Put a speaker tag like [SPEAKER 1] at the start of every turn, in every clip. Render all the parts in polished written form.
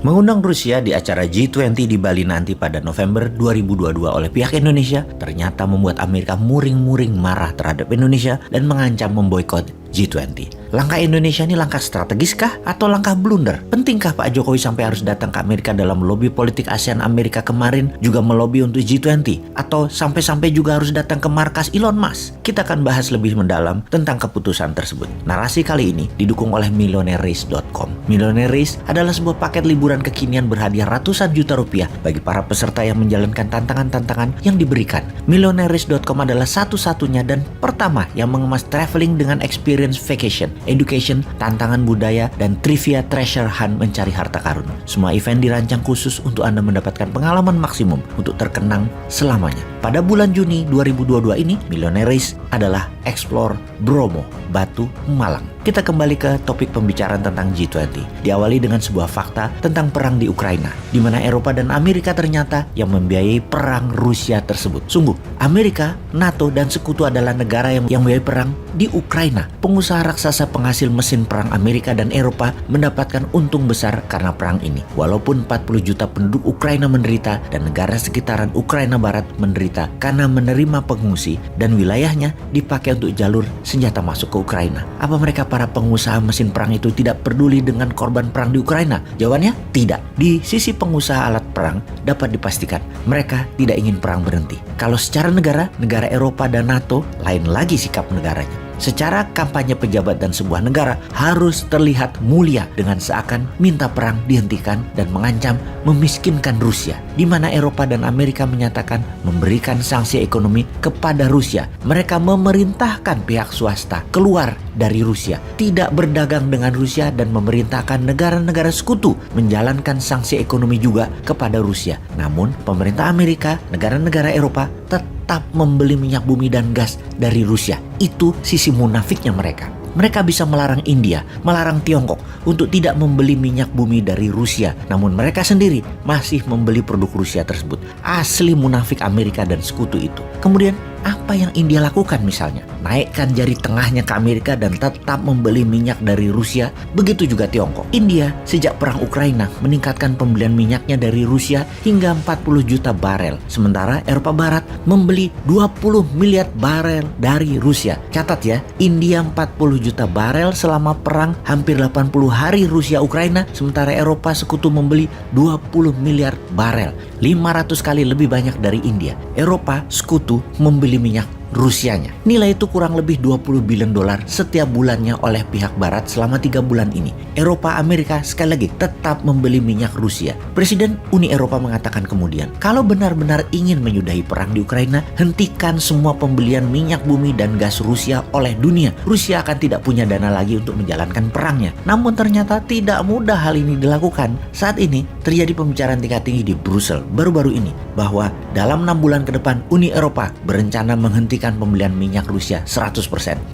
[SPEAKER 1] Mengundang Rusia di acara G20 di Bali nanti pada November 2022 oleh pihak Indonesia ternyata membuat Amerika muring-muring marah terhadap Indonesia dan mengancam memboikot G20. Langkah Indonesia ini langkah strategis kah atau langkah blunder? Pentingkah Pak Jokowi sampai harus datang ke Amerika dalam lobby politik ASEAN Amerika kemarin juga melobi untuk G20? Atau sampai-sampai juga harus datang ke markas Elon Musk? Kita akan bahas lebih mendalam tentang keputusan tersebut. Narasi kali ini didukung oleh MillionaireRace.com. MillionaireRace adalah sebuah paket liburan kekinian berhadiah ratusan juta rupiah bagi para peserta yang menjalankan tantangan-tantangan yang diberikan. MillionaireRace.com adalah satu-satunya dan pertama yang mengemas traveling dengan experience vacation, education, tantangan budaya, dan trivia treasure hunt mencari harta karun. Semua event dirancang khusus untuk Anda mendapatkan pengalaman maksimum untuk terkenang selamanya. Pada bulan Juni 2022 ini, Millionaire Race adalah Explore Bromo, Batu, Malang. Kita kembali ke topik pembicaraan tentang G20. Diawali dengan sebuah fakta tentang perang di Ukraina, di mana Eropa dan Amerika ternyata yang membiayai perang Rusia tersebut. Sungguh, Amerika, NATO, dan sekutu adalah negara yang membiayai perang di Ukraina. Pengusaha raksasa penghasil mesin perang Amerika dan Eropa mendapatkan untung besar karena perang ini. Walaupun 40 juta penduduk Ukraina menderita dan negara sekitaran Ukraina Barat menderita karena menerima pengungsi dan wilayahnya dipakai untuk jalur senjata masuk ke Ukraina. Apa mereka para pengusaha mesin perang itu tidak peduli dengan korban perang di Ukraina? Jawabannya tidak. Di sisi pengusaha alat perang dapat dipastikan mereka tidak ingin perang berhenti. Kalau secara negara Eropa dan NATO lain lagi sikap negaranya. Secara kampanye pejabat dan sebuah negara harus terlihat mulia dengan seakan minta perang dihentikan dan mengancam memiskinkan Rusia. Di mana Eropa dan Amerika menyatakan memberikan sanksi ekonomi kepada Rusia. Mereka memerintahkan pihak swasta keluar dari Rusia, tidak berdagang dengan Rusia dan memerintahkan negara-negara sekutu menjalankan sanksi ekonomi juga kepada Rusia. Namun pemerintah Amerika, negara-negara Eropa tetap membeli minyak bumi dan gas dari Rusia. Itu sisi munafiknya mereka. Mereka bisa melarang India, melarang Tiongkok untuk tidak membeli minyak bumi dari Rusia. Namun mereka sendiri masih membeli produk Rusia tersebut. Asli munafik Amerika dan sekutu itu. Kemudian apa yang India lakukan misalnya? Naikkan jari tengahnya ke Amerika dan tetap membeli minyak dari Rusia. Begitu juga Tiongkok. India sejak perang Ukraina meningkatkan pembelian minyaknya dari Rusia hingga 40 juta barel. Sementara Eropa Barat membeli 20 miliar barel dari Rusia. Catat ya, India 40 juta barel selama perang hampir 80 hari Rusia-Ukraina. Sementara Eropa sekutu membeli 20 miliar barel. 500 kali lebih banyak dari India. Eropa sekutu membeli minyak Rusianya. Nilai itu kurang lebih 20 billion dolar setiap bulannya oleh pihak barat selama 3 bulan ini. Eropa, Amerika sekali lagi tetap membeli minyak Rusia. Presiden Uni Eropa mengatakan kemudian, kalau benar-benar ingin menyudahi perang di Ukraina, hentikan semua pembelian minyak bumi dan gas Rusia oleh dunia. Rusia akan tidak punya dana lagi untuk menjalankan perangnya. Namun ternyata tidak mudah hal ini dilakukan. Saat ini terjadi pembicaraan tingkat tinggi di Brussel baru-baru ini bahwa dalam 6 bulan ke depan Uni Eropa berencana menghentikan pembelian minyak Rusia 100%.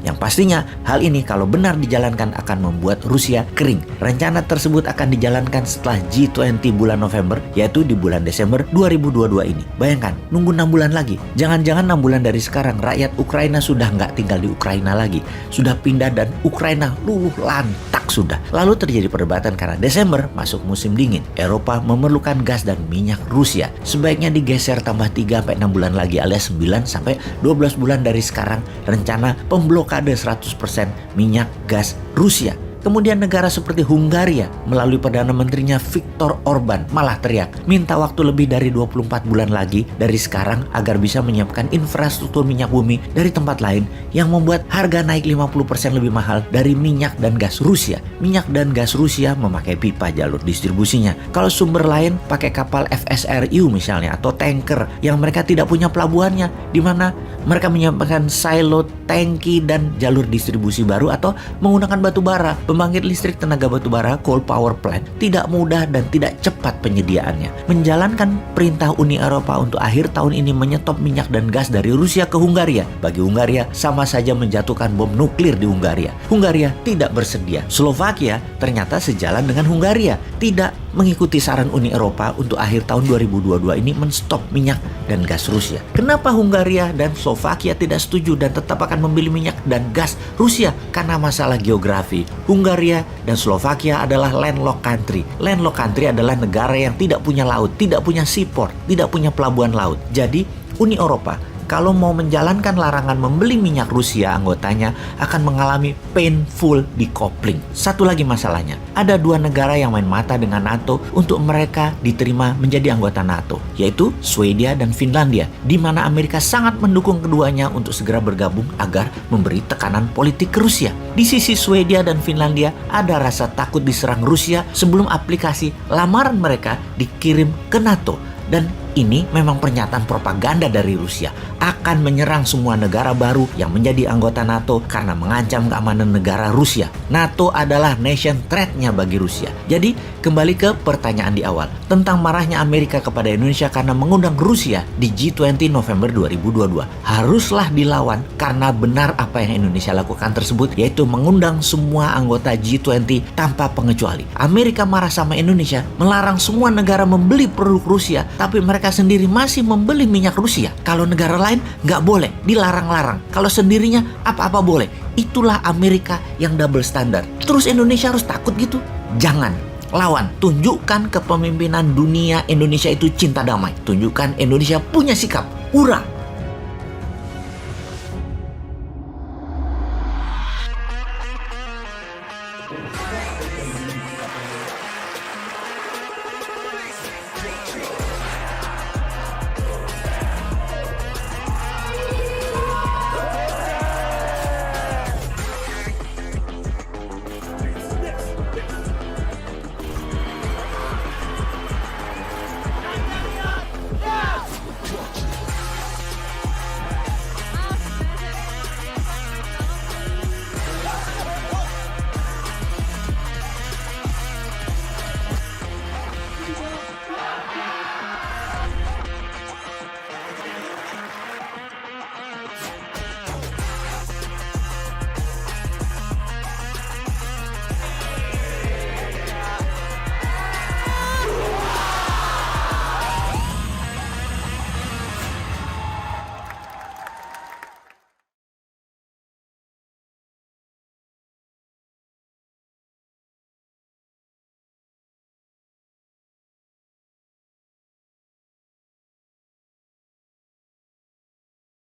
[SPEAKER 1] Yang pastinya hal ini kalau benar dijalankan akan membuat Rusia kering. Rencana tersebut akan dijalankan setelah G20 bulan November, yaitu di bulan Desember 2022 ini. Bayangkan, nunggu 6 bulan lagi. Jangan-jangan 6 bulan dari sekarang rakyat Ukraina sudah nggak tinggal di Ukraina lagi. Sudah pindah dan Ukraina luluh lantak sudah. Lalu terjadi perdebatan karena Desember masuk musim dingin. Eropa memerlukan gas dan minyak Rusia. Sebaiknya digeser tambah 3-6 bulan lagi alias 9-12 bulan dari sekarang rencana pemblokade 100% minyak gas Rusia. Kemudian negara seperti Hungaria melalui Perdana Menterinya Viktor Orban malah teriak minta waktu lebih dari 24 bulan lagi dari sekarang agar bisa menyiapkan infrastruktur minyak bumi dari tempat lain yang membuat harga naik 50% lebih mahal dari minyak dan gas Rusia. Minyak dan gas Rusia memakai pipa jalur distribusinya. Kalau sumber lain pakai kapal FSRU misalnya atau tanker yang mereka tidak punya pelabuhannya, di mana mereka menyiapkan silo, tangki dan jalur distribusi baru atau menggunakan batu bara. Pembangkit listrik tenaga batubara coal power plant tidak mudah dan tidak cepat penyediaannya. Menjalankan perintah Uni Eropa untuk akhir tahun ini menyetop minyak dan gas dari Rusia ke Hungaria. Bagi Hungaria sama saja menjatuhkan bom nuklir di Hungaria. Hungaria tidak bersedia. Slovakia ternyata sejalan dengan Hungaria, tidak mengikuti saran Uni Eropa untuk akhir tahun 2022 ini menstop minyak dan gas Rusia. Kenapa Hungaria dan Slovakia tidak setuju dan tetap akan membeli minyak dan gas Rusia? Karena masalah geografi. Hungaria dan Slovakia adalah landlocked country. Landlocked country adalah negara yang tidak punya laut, tidak punya seaport, tidak punya pelabuhan laut. Jadi Uni Eropa kalau mau menjalankan larangan membeli minyak Rusia, anggotanya akan mengalami painful decoupling. Satu lagi masalahnya, ada dua negara yang main mata dengan NATO untuk mereka diterima menjadi anggota NATO, yaitu Swedia dan Finlandia, di mana Amerika sangat mendukung keduanya untuk segera bergabung agar memberi tekanan politik ke Rusia. Di sisi Swedia dan Finlandia, ada rasa takut diserang Rusia sebelum aplikasi lamaran mereka dikirim ke NATO. Dan ini memang pernyataan propaganda dari Rusia akan menyerang semua negara baru yang menjadi anggota NATO karena mengancam keamanan negara Rusia. NATO adalah nation threat-nya bagi Rusia. Jadi kembali ke pertanyaan di awal tentang marahnya Amerika kepada Indonesia karena mengundang Rusia di G20 November 2022. Haruslah dilawan karena benar apa yang Indonesia lakukan tersebut, yaitu mengundang semua anggota G20 tanpa pengecuali. Amerika marah sama Indonesia, melarang semua negara membeli produk Rusia, tapi mereka sendiri masih membeli minyak Rusia. Kalau negara lain nggak boleh, dilarang-larang. Kalau sendirinya apa-apa boleh. Itulah Amerika yang double standard. Terus Indonesia harus takut gitu? Jangan. Lawan. Tunjukkan kepemimpinan dunia Indonesia itu cinta damai. Tunjukkan Indonesia punya sikap. Hurra!